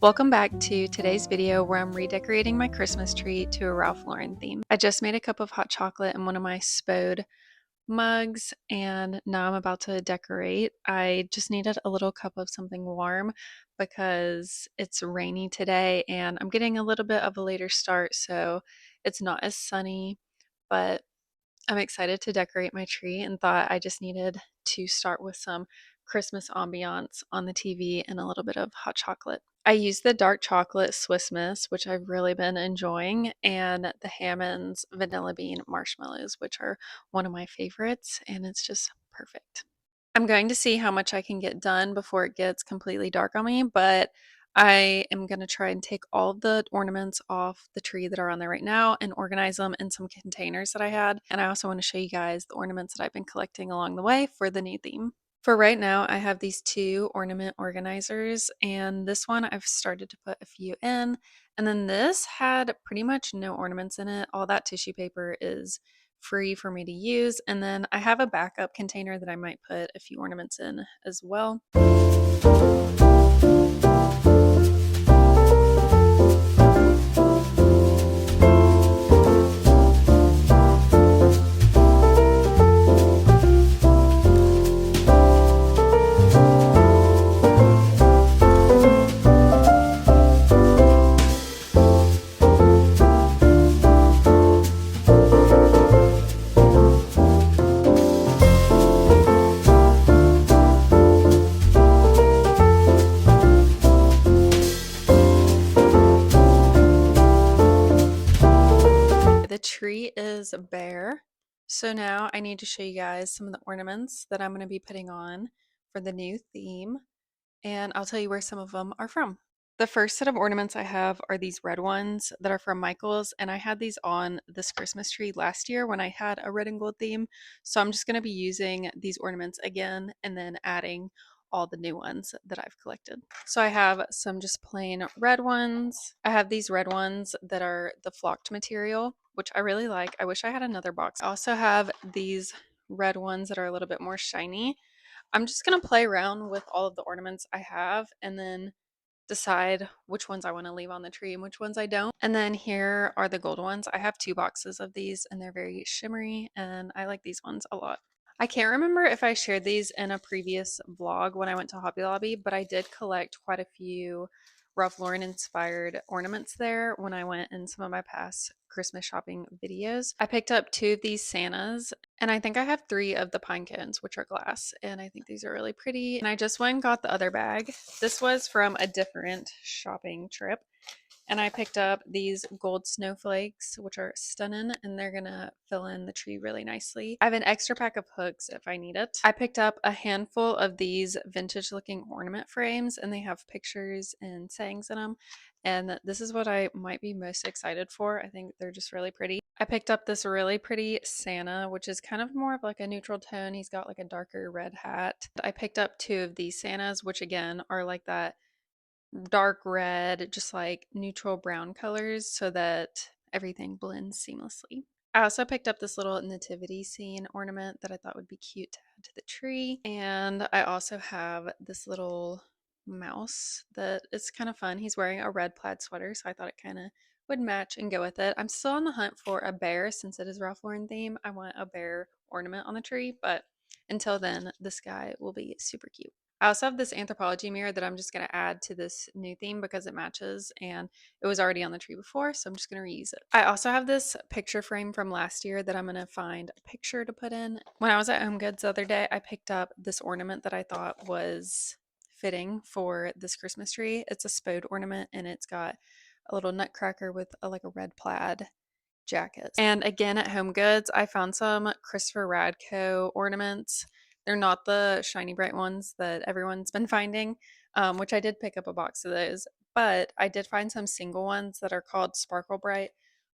Welcome back to today's video where I'm redecorating my Christmas tree to a Ralph Lauren theme. I just made a cup of hot chocolate in one of my Spode mugs and now I'm about to decorate. I just needed a little cup of something warm because it's rainy today and I'm getting a little bit of a later start, so it's not as sunny, but I'm excited to decorate my tree and thought I just needed to start with some Christmas ambiance on the TV and a little bit of hot chocolate. I used the dark chocolate Swiss Miss, which I've really been enjoying, and the Hammond's vanilla bean marshmallows, which are one of my favorites, and it's just perfect. I'm going to see how much I can get done before it gets completely dark on me, but I am going to try and take all of the ornaments off the tree that are on there right now and organize them in some containers that I had. And I also want to show you guys the ornaments that I've been collecting along the way for the new theme. For right now, I have these two ornament organizers, and this one I've started to put a few in. And then this had pretty much no ornaments in it. All that tissue paper is free for me to use. And then I have a backup container that I might put a few ornaments in as well. The tree is bare. So now I need to show you guys some of the ornaments that I'm going to be putting on for the new theme. And I'll tell you where some of them are from. The first set of ornaments I have are these red ones that are from Michael's, and I had these on this Christmas tree last year when I had a red and gold theme. So I'm just going to be using these ornaments again and then adding all the new ones that I've collected. So I have some just plain red ones. I have these red ones that are the flocked material, which I really like. I wish I had another box. I also have these red ones that are a little bit more shiny. I'm just going to play around with all of the ornaments I have and then decide which ones I want to leave on the tree and which ones I don't. And then here are the gold ones. I have two boxes of these and they're very shimmery and I like these ones a lot. I can't remember if I shared these in a previous vlog when I went to Hobby Lobby, but I did collect quite a few Ralph Lauren inspired ornaments there when I went in some of my past Christmas shopping videos. I picked up two of these Santas and I think I have three of the pine cones, which are glass, and I think these are really pretty. And I just went and got the other bag. This was from a different shopping trip. And I picked up these gold snowflakes, which are stunning, and they're gonna fill in the tree really nicely. I have an extra pack of hooks if I need it. I picked up a handful of these vintage looking ornament frames, and they have pictures and sayings in them. And this is what I might be most excited for. I think they're just really pretty. I picked up this really pretty Santa, which is kind of more of like a neutral tone. He's got like a darker red hat. I picked up two of these Santas, which again are like that dark red, just like neutral brown colors so that everything blends seamlessly. I also picked up this little nativity scene ornament that I thought would be cute to add to the tree. And I also have this little mouse that is kind of fun. He's wearing a red plaid sweater, so I thought it kind of would match and go with it. I'm still on the hunt for a bear since it is Ralph Lauren theme. I want a bear ornament on the tree, but until then, this guy will be super cute. I also have this anthropology mirror that I'm just going to add to this new theme because it matches and it was already on the tree before, so I'm just going to reuse it. I also have this picture frame from last year that I'm going to find a picture to put in. When I was at HomeGoods the other day, I picked up this ornament that I thought was fitting for this Christmas tree. It's a Spode ornament and it's got a little nutcracker with like a red plaid jacket. And again at HomeGoods, I found some Christopher Radko ornaments. They're not the shiny bright ones that everyone's been finding, which I did pick up a box of those. But I did find some single ones that are called Sparkle Bright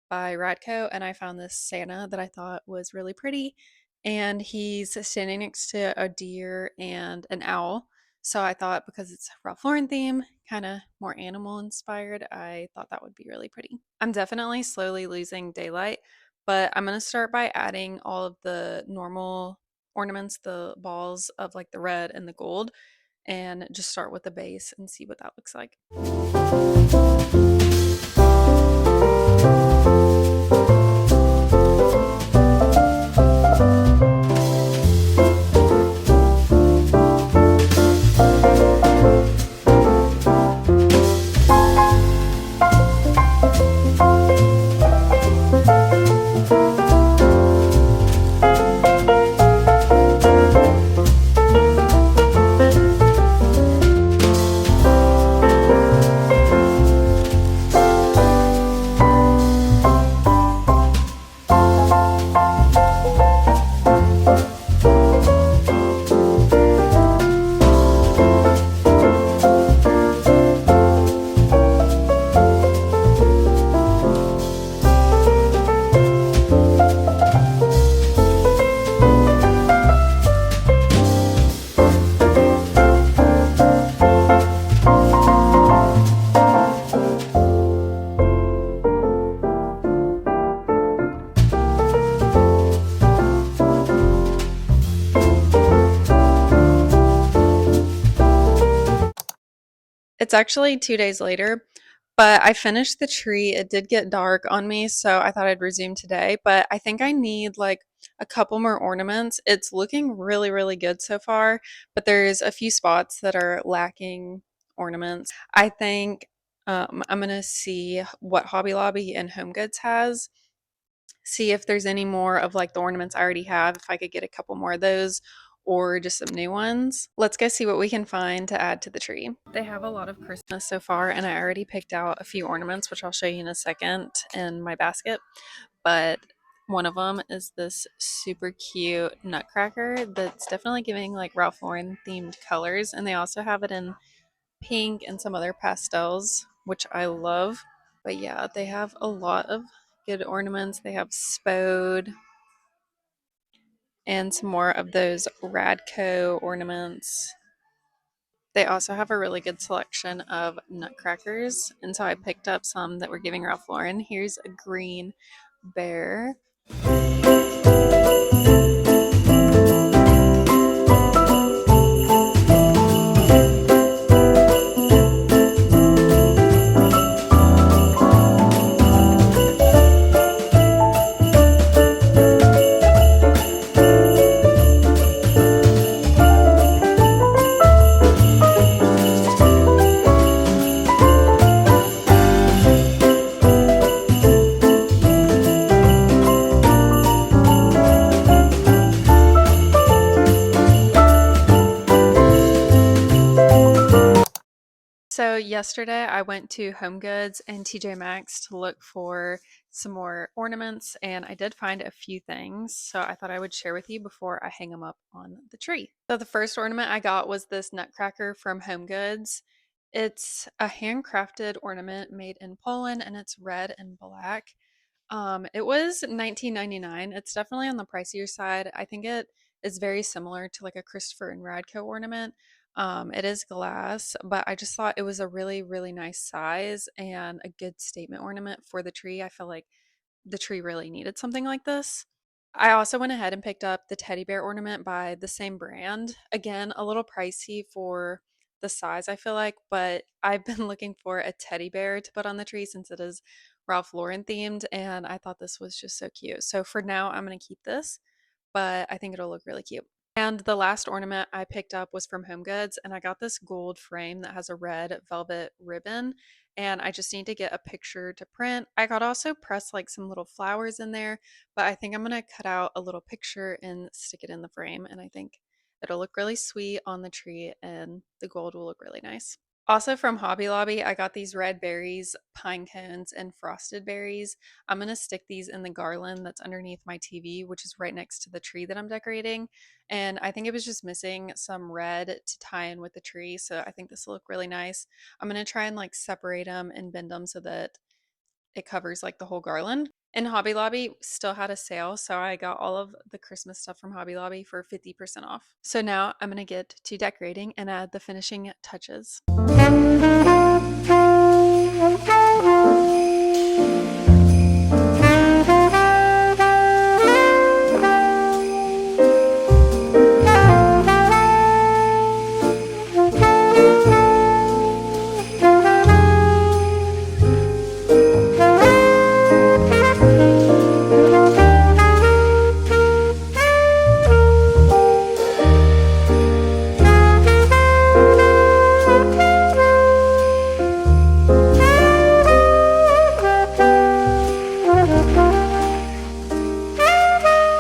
by Radko, and I found this Santa that I thought was really pretty. And he's standing next to a deer and an owl. So I thought because it's Ralph Lauren theme, kind of more animal inspired, I thought that would be really pretty. I'm definitely slowly losing daylight, but I'm going to start by adding all of the normal ornaments, the balls of like the red and the gold, and just start with the base and see what that looks like. It's actually 2 days later, but I finished the tree. It did get dark on me, so I thought I'd resume today, but I think I need like a couple more ornaments. It's looking really, really good so far, but there's a few spots that are lacking ornaments. I think I'm gonna see what Hobby Lobby and HomeGoods has, see if there's any more of like the ornaments I already have, if I could get a couple more of those or just some new ones. Let's go see what we can find to add to the tree. They have a lot of Christmas so far, and I already picked out a few ornaments, which I'll show you in a second in my basket. But one of them is this super cute nutcracker that's definitely giving like Ralph Lauren themed colors, and they also have it in pink and some other pastels, which I love. But yeah, they have a lot of good ornaments. They have Spode and some more of those Radco ornaments. They also have a really good selection of nutcrackers, and so I picked up some that were giving Ralph Lauren. Here's a green bear. So yesterday I went to HomeGoods and TJ Maxx to look for some more ornaments, and I did find a few things, so I thought I would share with you before I hang them up on the tree. So the first ornament I got was this nutcracker from HomeGoods. It's a handcrafted ornament made in Poland, and it's red and black. It was $19.99. It's definitely on the pricier side. I think it is very similar to like a Christopher and Radco ornament. It is glass, but I just thought it was a really, really nice size and a good statement ornament for the tree. I feel like the tree really needed something like this. I also went ahead and picked up the teddy bear ornament by the same brand. Again, a little pricey for the size, I feel like, but I've been looking for a teddy bear to put on the tree since it is Ralph Lauren themed, and I thought this was just so cute. So for now, I'm going to keep this, but I think it'll look really cute. And the last ornament I picked up was from HomeGoods, and I got this gold frame that has a red velvet ribbon, and I just need to get a picture to print. I could also press like some little flowers in there, but I think I'm going to cut out a little picture and stick it in the frame, and I think it'll look really sweet on the tree, and the gold will look really nice. Also from Hobby Lobby, I got these red berries, pine cones, and frosted berries. I'm going to stick these in the garland that's underneath my TV, which is right next to the tree that I'm decorating. And I think it was just missing some red to tie in with the tree, so I think this will look really nice. I'm going to try and like separate them and bend them so that it covers like the whole garland. And Hobby Lobby still had a sale, so I got all of the Christmas stuff from Hobby Lobby for 50% off. So now I'm going to get to decorating and add the finishing touches.